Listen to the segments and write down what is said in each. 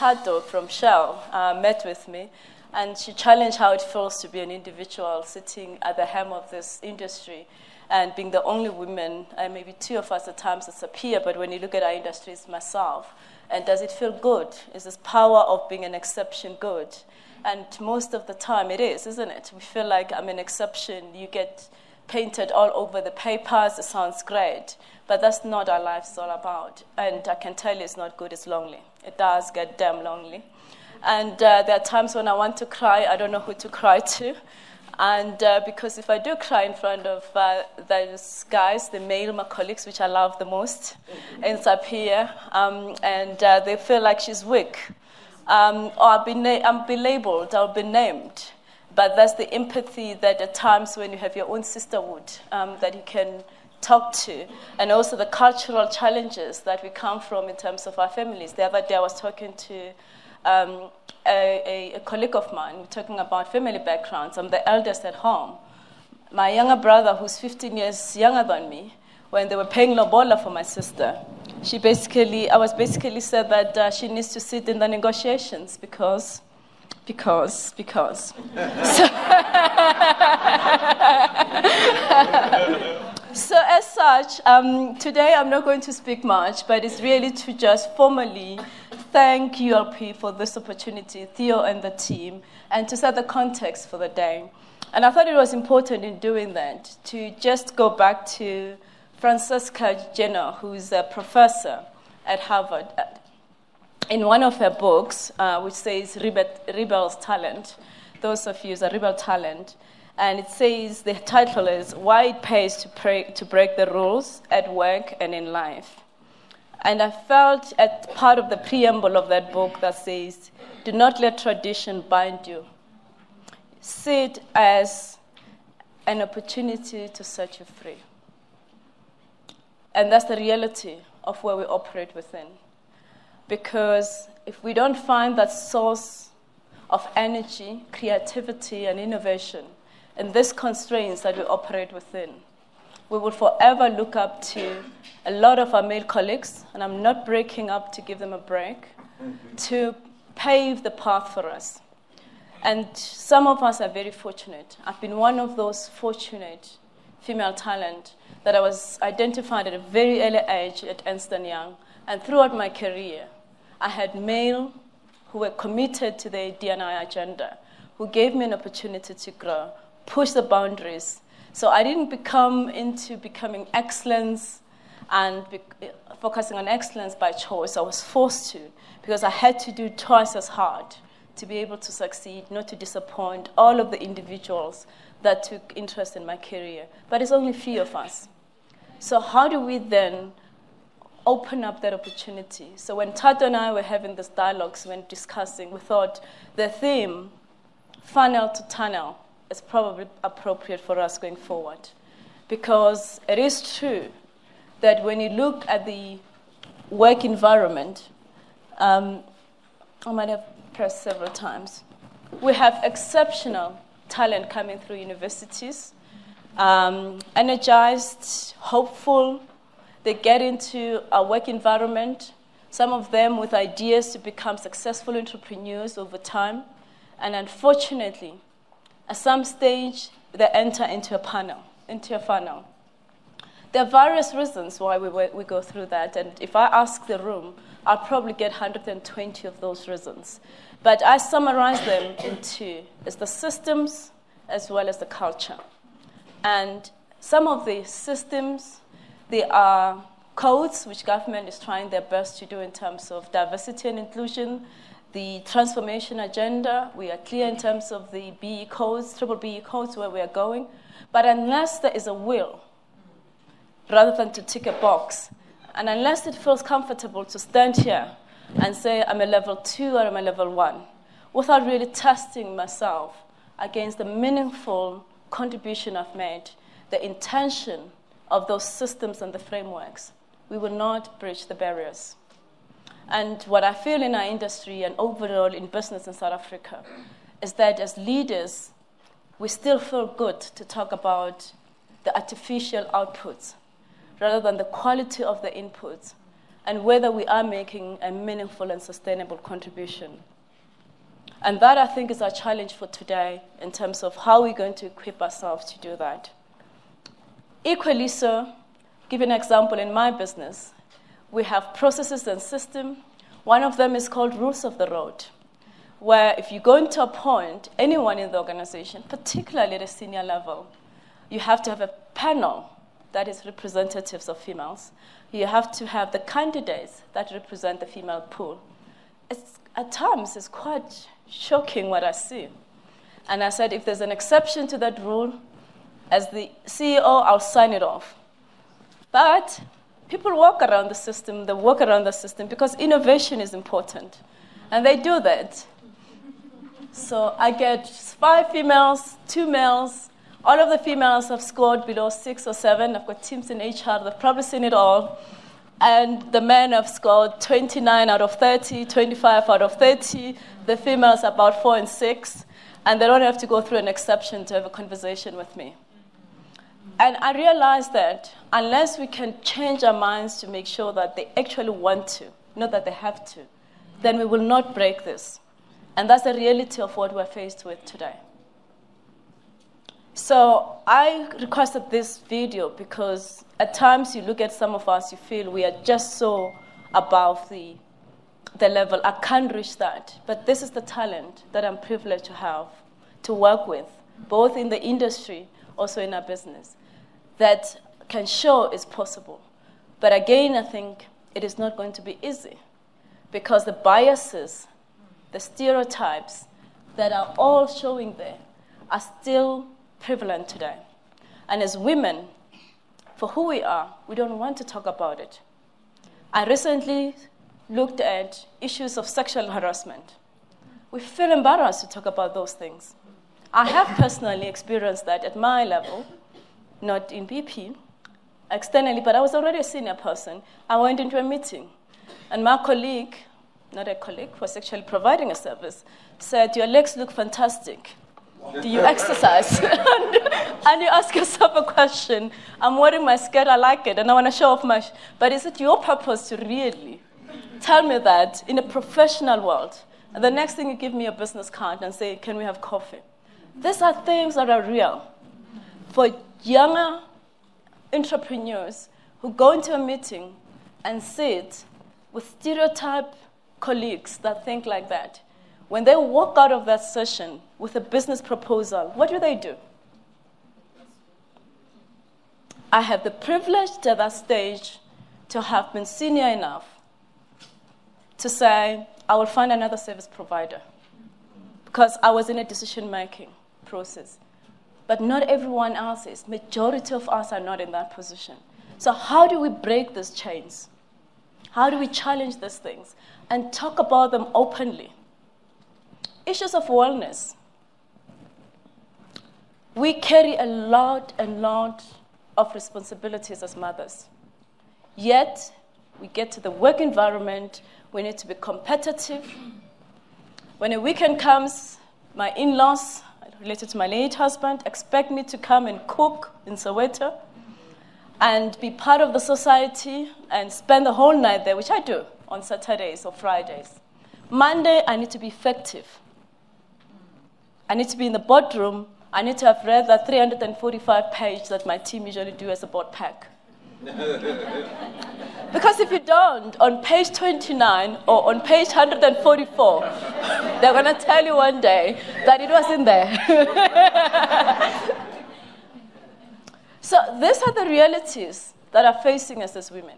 Tato from Shell met with me, and she challenged how it feels to be an individual sitting at the helm of this industry and being the only woman, maybe two of us at times as a peer, but when you look at our industry, it's myself. And does it feel good? Is this power of being an exception good? And most of the time it is, isn't it? We feel like I'm an exception. You get painted all over the papers. It sounds great. But that's not our life's all about. And I can tell you it's not good. It's lonely. It does get damn lonely. And there are times when I want to cry. I don't know who to cry to. And because if I do cry in front of those guys, the male my colleagues, which I love the most, ends up here, and they feel like she's weak. Or I'm belabeled, I'll be named. But that's the empathy that at times when you have your own sisterhood that you can talk to, and also the cultural challenges that we come from in terms of our families. The other day I was talking to a colleague of mine, talking about family backgrounds. I'm the eldest at home. My younger brother, who's 15 years younger than me, when they were paying lobola for my sister, I was basically said that she needs to sit in the negotiations because. So as such, today I'm not going to speak much, but it's really to just formally thank ULP for this opportunity, Theo and the team, and to set the context for the day. And I thought it was important in doing that to just go back to Francesca Jenner, who's a professor at Harvard. In one of her books, which says Rebel's Talent, those of you are Rebel Talent, and it says, the title is, Why It Pays to Break the Rules at Work and in Life. And I felt at part of the preamble of that book that says, do not let tradition bind you. See it as an opportunity to set you free. And that's the reality of where we operate within. Because if we don't find that source of energy, creativity, and innovation in these constraints that we operate within, we will forever look up to a lot of our male colleagues, and I'm not breaking up to give them a break, to pave the path for us. And some of us are very fortunate. I've been one of those fortunate female talent that I was identified at a very early age at Ernst & Young, and throughout my career, I had male who were committed to the D&I agenda, who gave me an opportunity to grow, push the boundaries. So I didn't become into becoming excellence and focusing on excellence by choice. I was forced to, because I had to do twice as hard to be able to succeed, not to disappoint all of the individuals that took interest in my career. But it's only a few of us. So how do we then open up that opportunity? So when Tato and I were having these dialogues, when discussing, we thought the theme, funnel to tunnel, is probably appropriate for us going forward. Because it is true that when you look at the work environment, I might have pressed several times, we have exceptional talent coming through universities, energized, hopeful. They get into a work environment, some of them with ideas to become successful entrepreneurs over time. And unfortunately, at some stage, they enter into a funnel. There are various reasons why we go through that. And if I ask the room, I'll probably get 120 of those reasons. But I summarize them in two. It's the systems as well as the culture. And some of the systems, they are codes which government is trying their best to do in terms of diversity and inclusion. The transformation agenda, we are clear in terms of the BE codes, triple BE codes, where we are going. But unless there is a will, rather than to tick a box, and unless it feels comfortable to stand here and say I'm a level 2 or I'm a level 1, without really testing myself against the meaningful contribution I've made, the intention of those systems and the frameworks, we will not breach the barriers. And what I feel in our industry and overall in business in South Africa is that as leaders, we still feel good to talk about the artificial outputs rather than the quality of the inputs. and whether we are making a meaningful and sustainable contribution. And that, I think, is our challenge for today in terms of how we're going to equip ourselves to do that. Equally so, give an example in my business, we have processes and systems. One of them is called rules of the road, where if you're going to appoint anyone in the organization, particularly at a senior level, you have to have a panel that is representatives of females. You have to have the candidates that represent the female pool. At times, it's quite shocking what I see. And I said, if there's an exception to that rule, as the CEO, I'll sign it off. But people walk around the system, they walk around the system because innovation is important. And they do that. So I get 5 females, 2 males. All of the females have scored below 6 or 7. I've got teams in HR, they've probably seen it all. And the men have scored 29 out of 30, 25 out of 30. The females about 4 and 6. And they don't have to go through an exception to have a conversation with me. And I realized that unless we can change our minds to make sure that they actually want to, not that they have to, then we will not break this. And that's the reality of what we're faced with today. So I requested this video because at times you look at some of us, you feel we are just so above the level. I can't reach that. But this is the talent that I'm privileged to have, to work with, both in the industry, also in our business, that can show it's possible. But again, I think it is not going to be easy because the biases, the stereotypes that are all showing there are still prevalent today. And as women, for who we are, we don't want to talk about it. I recently looked at issues of sexual harassment. We feel embarrassed to talk about those things. I have personally experienced that at my level, not in BP, externally, but I was already a senior person. I went into a meeting, and my colleague, not a colleague, was actually providing a service, said, "Your legs look fantastic. Do you exercise?" And you ask yourself a question. I'm wearing my skirt, I like it, and I want to show off my... But is it your purpose to really tell me that in a professional world? And the next thing you give me a business card and say, "Can we have coffee?" These are things that are real. For younger entrepreneurs who go into a meeting and sit with stereotype colleagues that think like that, when they walk out of that session with a business proposal, what do? I have the privilege at that stage to have been senior enough to say, I will find another service provider because I was in a decision-making process. But not everyone else is. Majority of us are not in that position. So how do we break these chains? How do we challenge these things and talk about them openly? Issues of wellness. We carry a lot of responsibilities as mothers. Yet, we get to the work environment, we need to be competitive. When a weekend comes, my in-laws, related to my late husband, expect me to come and cook in Soweto and be part of the society and spend the whole night there, which I do on Saturdays or Fridays. Monday, I need to be effective. I need to be in the boardroom. I need to have read that 345 page that my team usually do as a board pack. Because if you don't, on page 29 or on page 144, they're going to tell you one day that it wasn't there. So these are the realities that are facing us as women.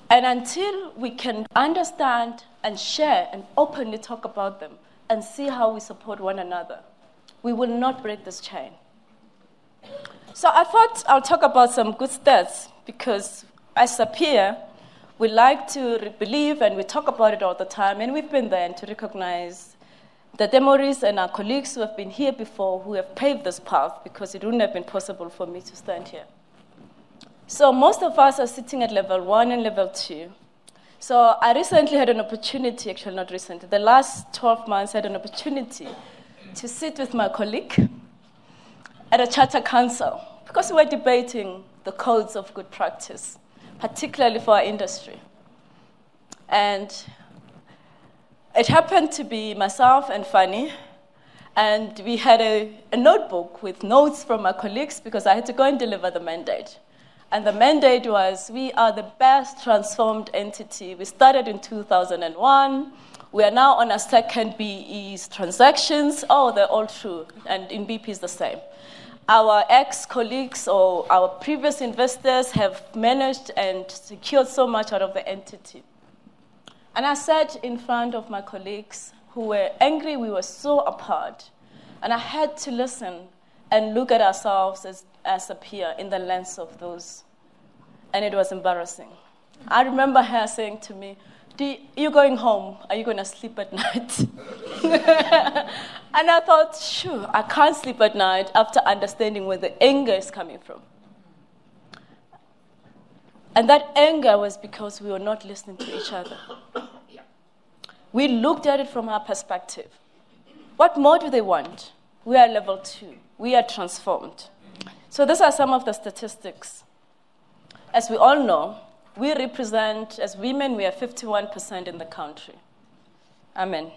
And until we can understand and share and openly talk about them and see how we support one another, we will not break this chain. So I thought I'll talk about some good stats because as a peer, we like to believe and we talk about it all the time, and we've been there and to recognize the Demoris and our colleagues who have been here before who have paved this path because it wouldn't have been possible for me to stand here. So most of us are sitting at level 1 and level 2. So I recently had an opportunity, actually not recently, the last 12 months I had an opportunity to sit with my colleague at a charter council because we were debating the codes of good practice particularly for our industry. And it happened to be myself and Fanny, and we had a notebook with notes from my colleagues because I had to go and deliver the mandate. And the mandate was, we are the best transformed entity. We started in 2001. We are now on our second BE's transactions. Oh, they're all true. And in BP is the same. Our ex-colleagues or our previous investors have managed and secured so much out of the entity. And I sat in front of my colleagues who were angry. We were so apart. And I had to listen and look at ourselves as a peer in the lens of those. And it was embarrassing. I remember her saying to me, "You're going home. Are you going to sleep at night?" And I thought, sure, I can't sleep at night after understanding where the anger is coming from. And that anger was because we were not listening to each other. We looked at it from our perspective. What more do they want? We are level 2. We are transformed. So these are some of the statistics. As we all know, we represent, as women, we are 51% in the country. Amen.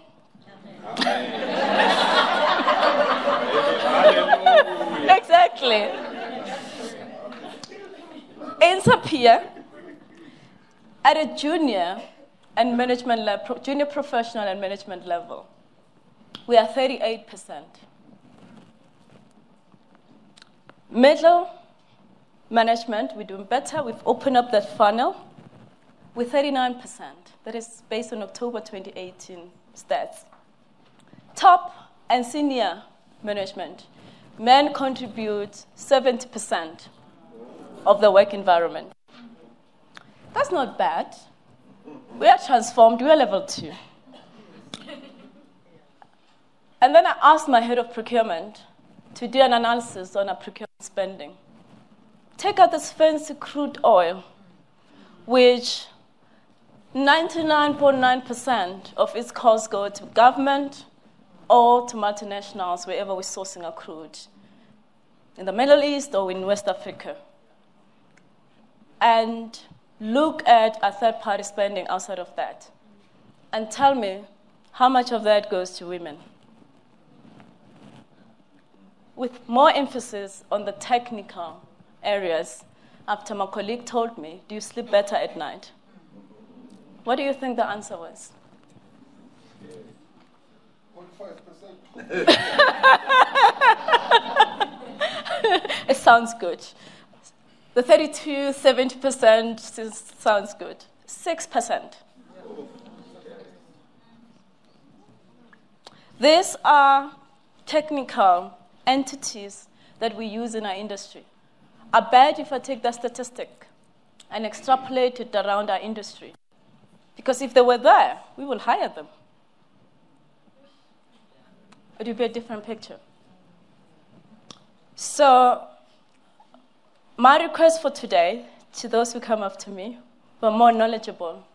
Exactly. In Sapia, at a junior and management level, junior professional and management level, we are 38%. Middle management, we're doing better. We've opened up that funnel with 39%. That is based on October 2018 stats. Top and senior management, men contribute 70% of the work environment. That's not bad. We are transformed. We are level 2. And then I asked my head of procurement to do an analysis on our procurement spending. Take out this fancy crude oil, which 99.9% of its costs go to government or to multinationals wherever we're sourcing our crude, in the Middle East or in West Africa. And look at our third-party spending outside of that and tell me how much of that goes to women. With more emphasis on the technical areas, after my colleague told me, "Do you sleep better at night?" What do you think the answer was? 0.5%. It sounds good. The 32, 70% sounds good. 6%. These are technical entities that we use in our industry. I bet if I take that statistic and extrapolate it around our industry, because if they were there, we will hire them. It would be a different picture. So my request for today, to those who come up to me, who are more knowledgeable,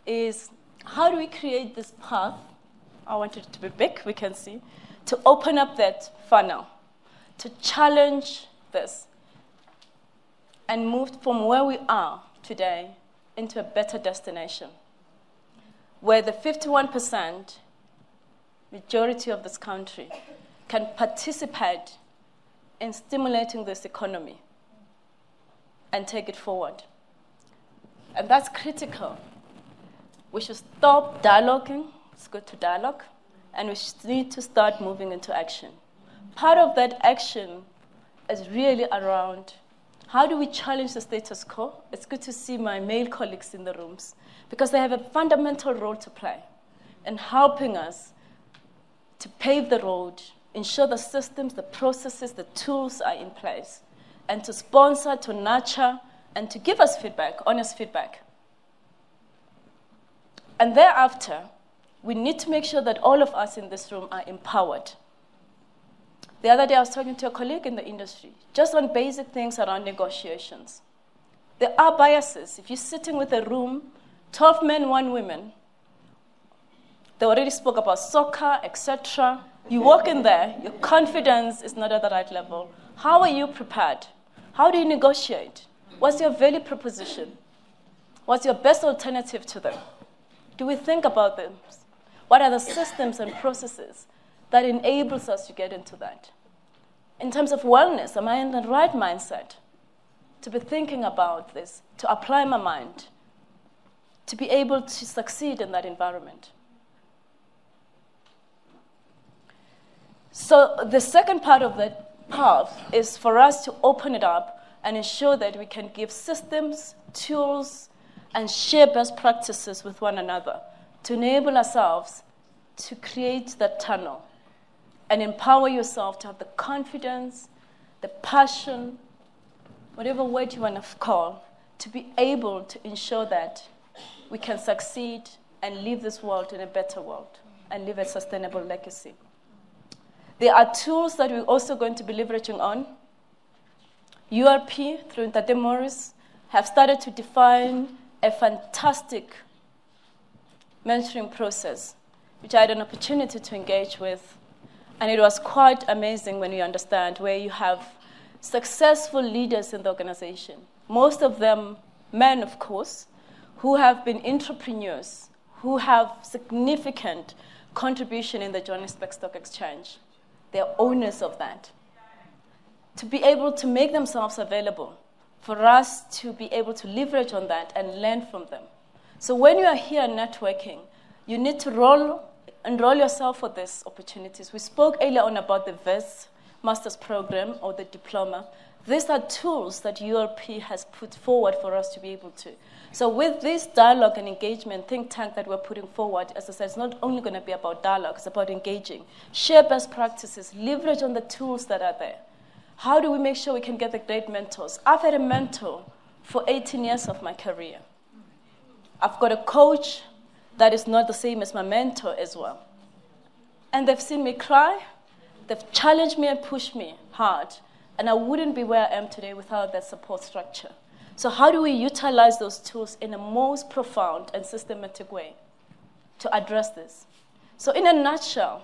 is how do we create this path? I want it to be big, we can see, to open up that funnel, to challenge this, and move from where we are today into a better destination, where the 51% majority of this country can participate in stimulating this economy and take it forward. And that's critical. We should stop dialoguing. It's good to dialogue. And we need to start moving into action. Part of that action is really around how do we challenge the status quo. It's good to see my male colleagues in the rooms because they have a fundamental role to play in helping us to pave the road, ensure the systems, the processes, the tools are in place, and to sponsor, to nurture, and to give us feedback, honest feedback. And thereafter, we need to make sure that all of us in this room are empowered. The other day, I was talking to a colleague in the industry, just on basic things around negotiations. There are biases. If you're sitting with a room, 12 men, 1 woman, they already spoke about soccer, etc. You walk in there, your confidence is not at the right level. How are you prepared? How do you negotiate? What's your value proposition? What's your best alternative to them? Do we think about them? What are the systems and processes that enables us to get into that? In terms of wellness, am I in the right mindset to be thinking about this, to apply my mind, to be able to succeed in that environment? So the second part of that path is for us to open it up and ensure that we can give systems, tools, and share best practices with one another to enable ourselves to create that tunnel and empower yourself to have the confidence, the passion, whatever word you want to call, to be able to ensure that we can succeed and leave this world in a better world and leave a sustainable legacy. There are tools that we're also going to be leveraging on. URP, through Ntate Morris, have started to define a fantastic mentoring process, which I had an opportunity to engage with. And it was quite amazing when you understand where you have successful leaders in the organization, most of them men, of course, who have been entrepreneurs, who have significant contribution in the Johannesburg Stock Exchange. They're owners of that. To be able to make themselves available for us to be able to leverage on that and learn from them. So when you are here networking, you need to enroll yourself for these opportunities. We spoke earlier on about the VES master's program or the diploma. These are tools that ULP has put forward for us to be able to. So with this dialogue and engagement think tank that we're putting forward, as I said, it's not only going to be about dialogue, it's about engaging. Share best practices, leverage on the tools that are there. How do we make sure we can get the great mentors? I've had a mentor for 18 years of my career. I've got a coach that is not the same as my mentor as well. And they've seen me cry, they've challenged me and pushed me hard, and I wouldn't be where I am today without that support structure. So how do we utilize those tools in a most profound and systematic way to address this? So in a nutshell,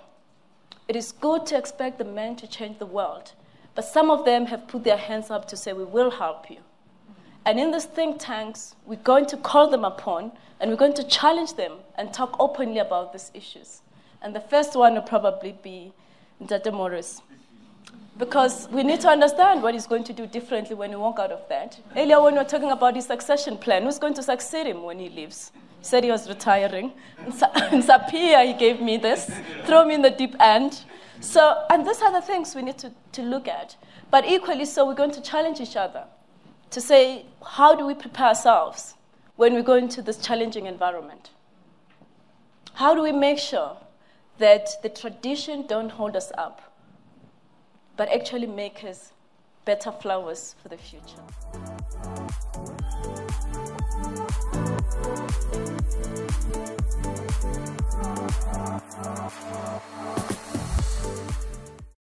it is good to expect the men to change the world, but some of them have put their hands up to say, we will help you. And in these think tanks, we're going to call them upon, and we're going to challenge them and talk openly about these issues. And the first one will probably be Ntate Morris, because we need to understand what he's going to do differently when we walk out of that. Earlier when we were talking about his succession plan, who's going to succeed him when he leaves? He said he was retiring. In Sapia, he gave me this, throw me in the deep end. So, and these are the things we need to look at. But equally so, we're going to challenge each other to say, how do we prepare ourselves when we go into this challenging environment? How do we make sure that the tradition don't hold us up, but actually make us better flowers for the future?